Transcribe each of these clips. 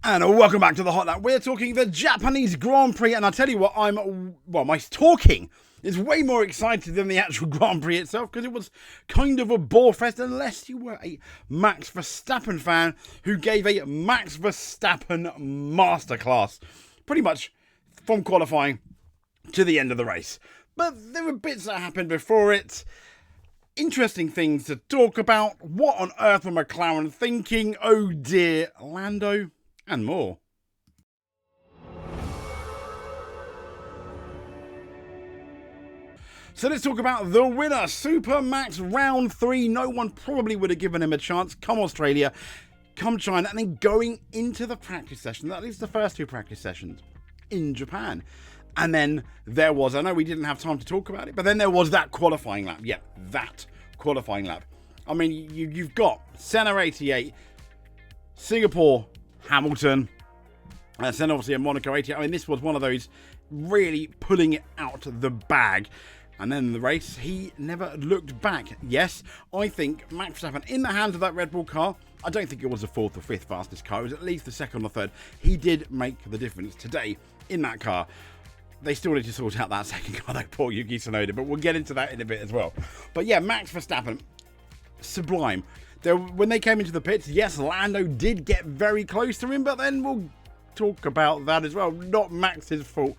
And welcome back to the Hot Lap. We're talking the Japanese Grand Prix, and I tell you what, my talking is way more excited than the actual Grand Prix itself, because it was kind of a bore fest, unless you were a Max Verstappen fan who gave a Max Verstappen masterclass, pretty much from qualifying to the end of the race. But there were bits that happened before it, interesting things to talk about, what on earth were McLaren thinking, oh dear, Lando, and more. So let's talk about the winner, Super Max Round 3. No one probably would have given him a chance. Come Australia, come China, and then going into the practice session, at least the first two practice sessions in Japan. And then there was, I know we didn't have time to talk about it, but then there was that qualifying lap. Yeah, that qualifying lap. I mean, you've got Senna 88, Singapore, Hamilton, and then obviously a Monaco 88. I mean, this was one of those really pulling it out the bag. And then in the race, he never looked back. Yes, I think Max Verstappen, in the hands of that Red Bull car, I don't think it was the fourth or fifth fastest car. It was at least the second or third. He did make the difference today in that car. They still need to sort out that second car, though, poor Yuki Tsunoda, but we'll get into that in a bit as well. But yeah, Max Verstappen, sublime. When they came into the pits, yes, Lando did get very close to him, but then we'll talk about that as well. Not Max's fault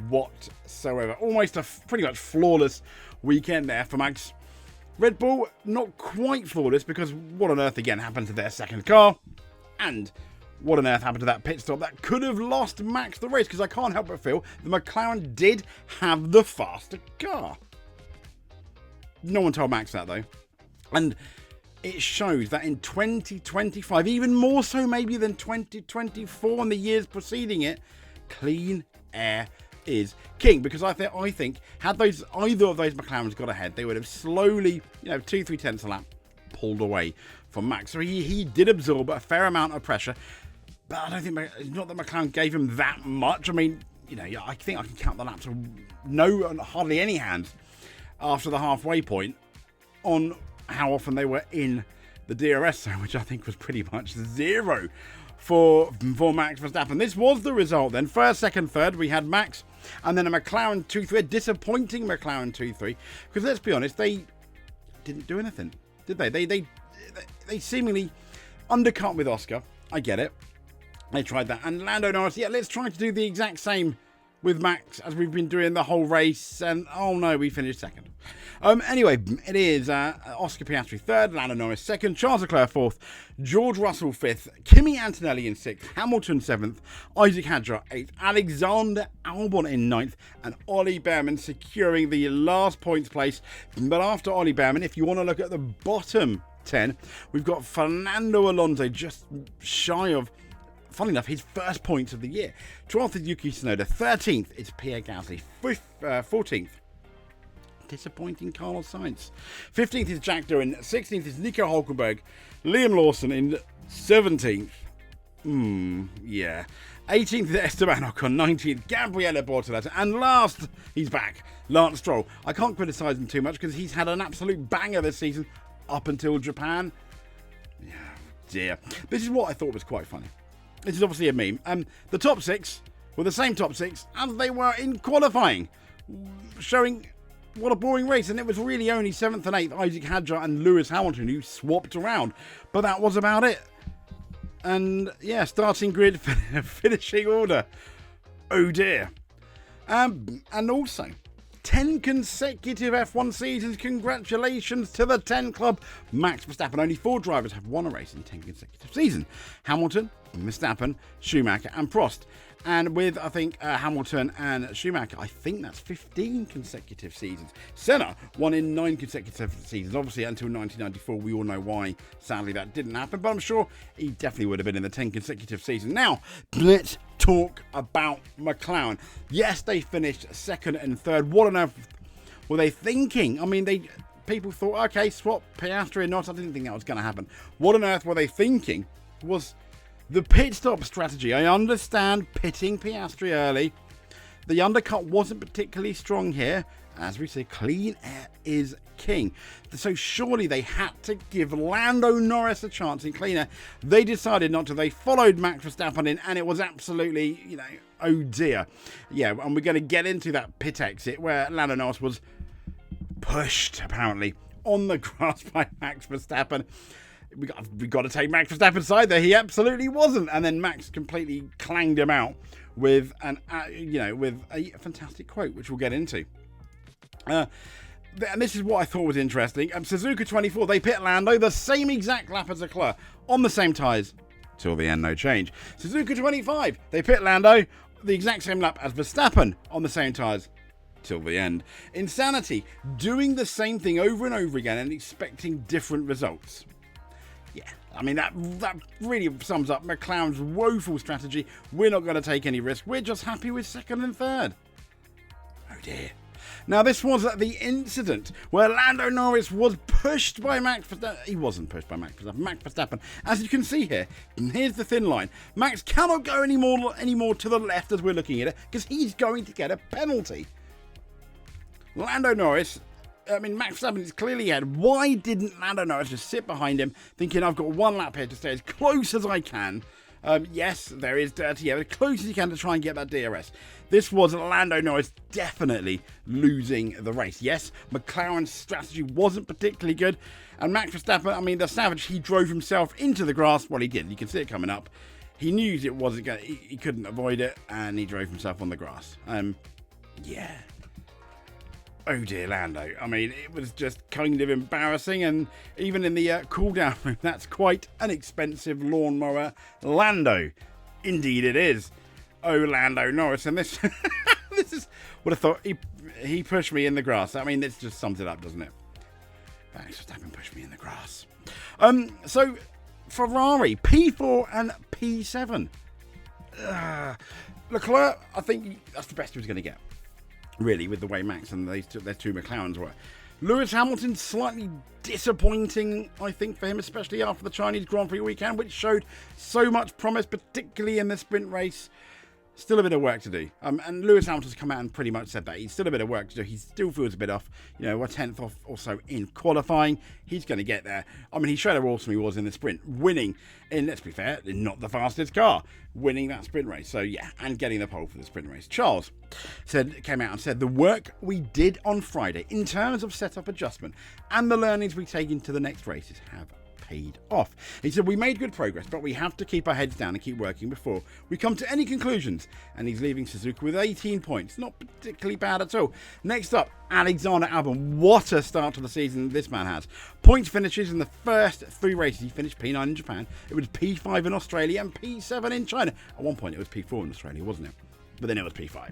whatsoever. Almost a pretty much flawless weekend there for Max. Red Bull, not quite flawless, because what on earth again happened to their second car? And what on earth happened to that pit stop that could have lost Max the race? Because I can't help but feel the McLaren did have the faster car. No one told Max that, though. And it shows that in 2025, even more so maybe than 2024 and the years preceding it, clean air is king. Because I think had either of those McLarens got ahead, they would have slowly, 2-3 tenths a lap, pulled away from Max. So he did absorb a fair amount of pressure, but I don't think, not that McLaren gave him that much. I mean, I think I can count the laps of hardly any hands after the halfway point on how often they were in the DRS zone, which I think was pretty much zero for Max Verstappen. This was the result then. First, second, third, we had Max, and then a McLaren 2-3, a disappointing McLaren 2-3, because let's be honest, they didn't do anything, did they? They seemingly undercut with Oscar. I get it. They tried that. And Lando Norris, yeah, let's try to do the exact same with Max as we've been doing the whole race. And oh no, we finished second. Anyway, it is Oscar Piastri third, Lando Norris second, Charles Leclerc fourth, George Russell fifth, Kimi Antonelli in sixth, Hamilton seventh, Isaac Hadjar eighth, Alexander Albon in ninth, and Ollie Behrman securing the last points place. But after Ollie Behrman, if you want to look at the bottom 10, we've got Fernando Alonso just shy of, funny enough, his first points of the year. 12th is Yuki Tsunoda, 13th is Pierre Gasly, 14th, disappointing Carlos Sainz, 15th is Jack Doohan, 16th is Nico Hulkenberg, Liam Lawson in 17th, 18th is Esteban Ocon, 19th Gabriele Bortoletti, and last, he's back, Lance Stroll. I can't criticise him too much because he's had an absolute banger this season up until Japan. Yeah, dear. This is what I thought was quite funny. This is obviously a meme. The top six were the same top six as they were in qualifying, showing what a boring race. And it was really only 7th and 8th, Isaac Hadjar and Lewis Hamilton, who swapped around. But that was about it. And yeah, starting grid, finishing order. Oh dear. And also, 10 consecutive F1 seasons. Congratulations to the 10 club. Max Verstappen. Only 4 drivers have won a race in 10 consecutive seasons. Hamilton, Verstappen, Schumacher and Prost. And with, I think, Hamilton and Schumacher, I think that's 15 consecutive seasons. Senna won in 9 consecutive seasons. Obviously, until 1994, we all know why, sadly, that didn't happen. But I'm sure he definitely would have been in the 10 consecutive seasons. Now, let's talk about McLaren. Yes, they finished second and third. What on earth were they thinking? I mean, people thought, okay, swap Piastri or not. I didn't think that was going to happen. What on earth were they thinking was the pit stop strategy. I understand pitting Piastri early. The undercut wasn't particularly strong here. as we say, clean air is king. So surely they had to give Lando Norris a chance in clean air. They decided not to. They followed Max Verstappen in, and it was absolutely, oh dear. Yeah, and we're going to get into that pit exit where Lando Norris was pushed, apparently, on the grass by Max Verstappen. We got to take Max Verstappen's side there. He absolutely wasn't, and then Max completely clanged him out with with a fantastic quote, which we'll get into. And this is what I thought was interesting. Suzuka 24, they pit Lando the same exact lap as Leclerc on the same tyres. Till the end, no change. Suzuka 25, they pit Lando the exact same lap as Verstappen on the same tyres. Till the end. Insanity, doing the same thing over and over again and expecting different results. Yeah, I mean, that really sums up McLaren's woeful strategy. We're not going to take any risk. We're just happy with second and third. Oh dear. Now, this was the incident where Lando Norris was pushed by Max Verstappen. He wasn't pushed by Max Verstappen. Max Verstappen, as you can see here, here's the thin line. Max cannot go any more to the left as we're looking at it because he's going to get a penalty. Lando Norris, Max Verstappen is clearly ahead. Why didn't Lando Norris just sit behind him thinking, I've got one lap here to stay as close as I can? Yes, there is dirty air, as close as you can to try and get that DRS. This was Lando Norris definitely losing the race. Yes, McLaren's strategy wasn't particularly good. And Max Verstappen, the savage, he drove himself into the grass. Well, he did. You can see it coming up. He knew it wasn't going. He couldn't avoid it, and he drove himself on the grass. Yeah. Oh dear, Lando. It was just kind of embarrassing, and even in the cool-down room, that's quite an expensive lawnmower. Lando. Indeed it is. Oh, Lando Norris. And this this is what I thought. He pushed me in the grass. This just sums it up, doesn't it? Max Verstappen pushed me in the grass. So, Ferrari, P4 and P7. Leclerc, I think that's the best he was going to get. Really, with the way Max and their two McLarens were. Lewis Hamilton, slightly disappointing, I think, for him, especially after the Chinese Grand Prix weekend, which showed so much promise, particularly in the sprint race. Still a bit of work to do. And Lewis Hamilton's come out and pretty much said that. He's still a bit of work to do. He still feels a bit off. A tenth off or so in qualifying. He's going to get there. He showed how awesome he was in the sprint. Winning in, let's be fair, not the fastest car. Winning that sprint race. So, yeah, and getting the pole for the sprint race. Charles came out and said, the work we did on Friday in terms of setup adjustment and the learnings we take into the next races have paid off. He said, we made good progress, but we have to keep our heads down and keep working before we come to any conclusions. And he's leaving Suzuka with 18 points. Not particularly bad at all. Next up, Alexander Albon. What a start to the season this man has. Points finishes in the first 3 races. He finished P9 in Japan. It was P5 in Australia and P7 in China. At one point it was P4 in Australia, wasn't it? But then it was P5.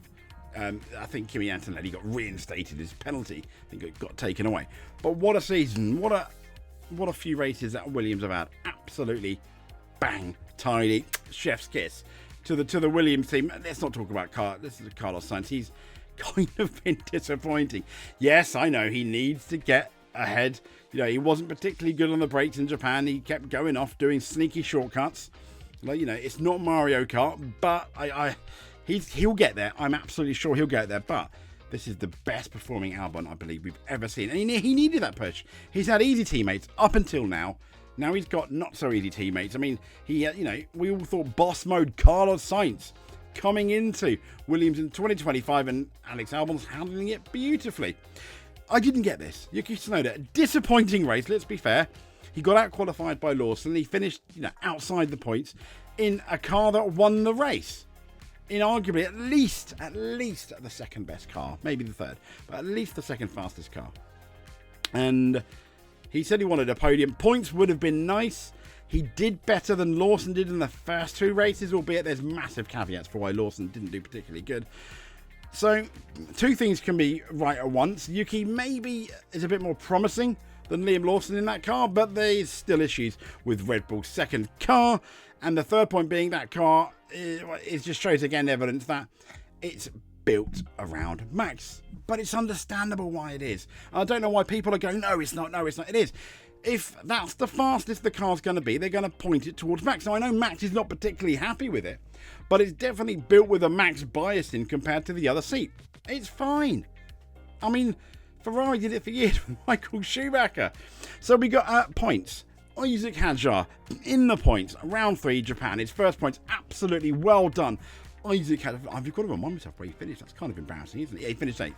I think Kimi Antonelli got reinstated. His penalty, I think, it got taken away. But what a season. What a few races that Williams have had. Absolutely bang, tidy, chef's kiss to the Williams team. Let's not talk about this is Carlos Sainz. He's kind of been disappointing. Yes, I know he needs to get ahead. He wasn't particularly good on the brakes in Japan. He kept going off doing sneaky shortcuts. It's not Mario Kart, but he'll get there. I'm absolutely sure he'll get there. But this is the best performing Albon, I believe, we've ever seen. And he needed that push. He's had easy teammates up until now. Now he's got not so easy teammates. We all thought boss mode Carlos Sainz coming into Williams in 2025, and Alex Albon's handling it beautifully. I didn't get this. Yuki Tsunoda, disappointing race, let's be fair. He got out qualified by Lawson. He finished outside the points in a car that won the race. In arguably at least the second best car, maybe the third, but at least the second fastest car. And he said he wanted a podium. Points would have been nice. He did better than Lawson did in the first 2 races, albeit there's massive caveats for why Lawson didn't do particularly good. So 2 things can be right at once. Yuki maybe is a bit more promising than Liam Lawson in that car, but there's still issues with Red Bull's second car. And the third point being that car, it just shows again evidence that it's built around Max. But it's understandable why it is. I don't know why people are going, no, it's not. It is. If that's the fastest the car's going to be, they're going to point it towards Max. Now, I know Max is not particularly happy with it, but it's definitely built with a Max bias in compared to the other seat. It's fine. I mean, Ferrari did it for years with Michael Schumacher. So we got points. Isaac Hadjar in the points. Round 3, Japan. His first points, absolutely well done. Isaac Hadjar, I've got to remind myself where he finished. That's kind of embarrassing, isn't it? Yeah, he finished 8th.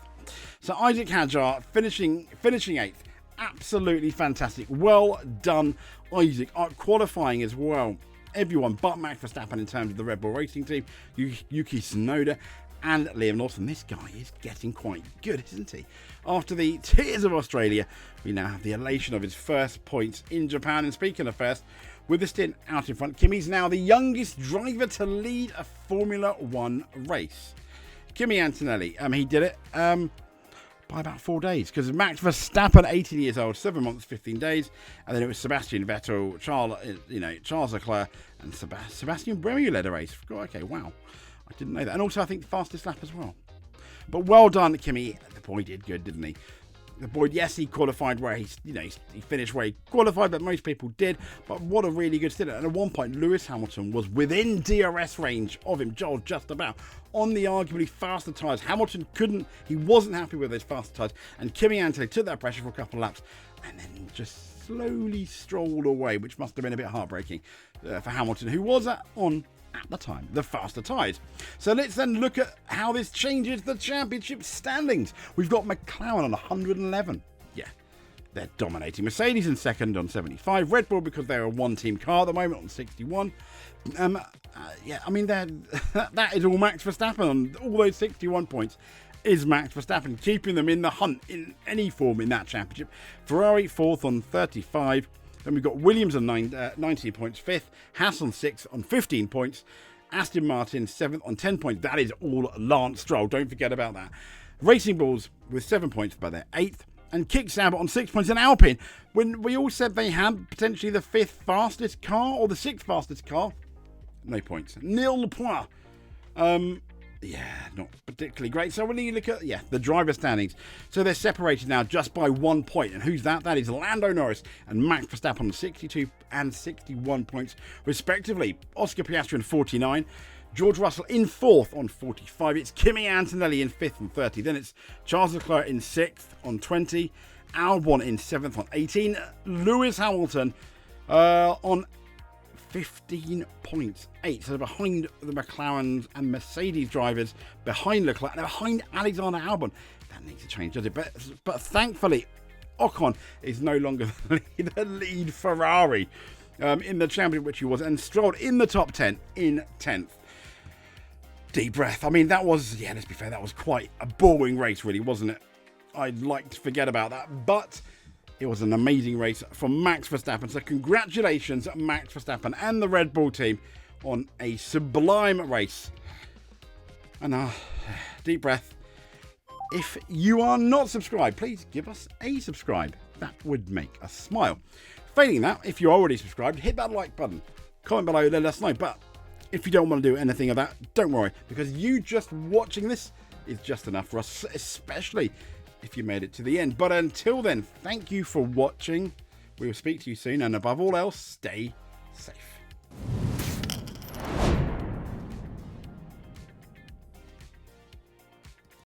So Isaac Hadjar finishing 8th. Absolutely fantastic. Well done, Isaac. Qualifying as well. Everyone but Max Verstappen in terms of the Red Bull Racing team. Yuki Tsunoda and Liam Lawson. This guy is getting quite good, isn't he? After the tears of Australia, we now have the elation of his first points in Japan. And speaking of first, with the stint out in front, Kimi's now the youngest driver to lead a Formula 1 race. Kimi Antonelli, he did it by about 4 days, because Max Verstappen, 18 years old, 7 months, 15 days, and then it was Sebastian Vettel, Charles Leclerc, and Sebastian Buemi who led a race. Okay, wow, I didn't know that. And also, I think the fastest lap as well. But well done, Kimi. The boy did good, didn't he? The boy, yes, he qualified where he finished where he qualified, but most people did. But what a really good stint. And at one point, Lewis Hamilton was within DRS range of him, just about, on the arguably faster tyres. Hamilton he wasn't happy with his faster tyres. And Kimi Antonelli took that pressure for a couple of laps and then just slowly strolled away, which must have been a bit heartbreaking for Hamilton, who was on at the time the faster tyres. So let's then look at how this changes the championship standings. We've got McLaren on 111. Yeah, they're dominating. Mercedes in second on 75. Red Bull, because they're a one-team car at the moment, on 61. Yeah, I mean, that is all Max Verstappen. On all those 61 points is Max Verstappen, keeping them in the hunt in any form in that championship. Ferrari fourth on 35. Then we've got Williams on 19 points, 5th. Haas on 6th on 15 points. Aston Martin 7th on 10 points. That is all Lance Stroll. Don't forget about that. Racing Bulls with 7 points, but they're 8th. And Kicksabot on 6 points. And Alpine, when we all said they had potentially the 5th fastest car or the 6th fastest car, no points. Nil points. Yeah, not particularly great. So when you look at, the driver standings, so they're separated now just by 1 point. And who's that? That is Lando Norris and Max Verstappen on 62 and 61 points, respectively. Oscar Piastri on 49. George Russell in 4th on 45. It's Kimi Antonelli in 5th on 30. Then it's Charles Leclerc in 6th on 20. Albon in 7th on 18. Lewis Hamilton on 15 points, 8. So behind the McLaren and Mercedes drivers, behind Leclerc, and behind Alexander Albon. That needs to change, does it? But thankfully, Ocon is no longer the lead Ferrari in the championship, which he was, and strolled in the top 10 in 10th. Deep breath. I mean, that was, let's be fair, that was quite a boring race, really, wasn't it? I'd like to forget about that, but it was an amazing race from Max Verstappen. So congratulations, Max Verstappen and the Red Bull team on a sublime race. And deep breath. If you are not subscribed, please give us a subscribe. That would make us smile. Failing that, if you're already subscribed, hit that like button. Comment below, let us know. But if you don't want to do anything of that, don't worry, because you just watching this is just enough for us, especially if you made it to the end. But until then, thank you for watching. We will speak to you soon, and above all else, stay safe.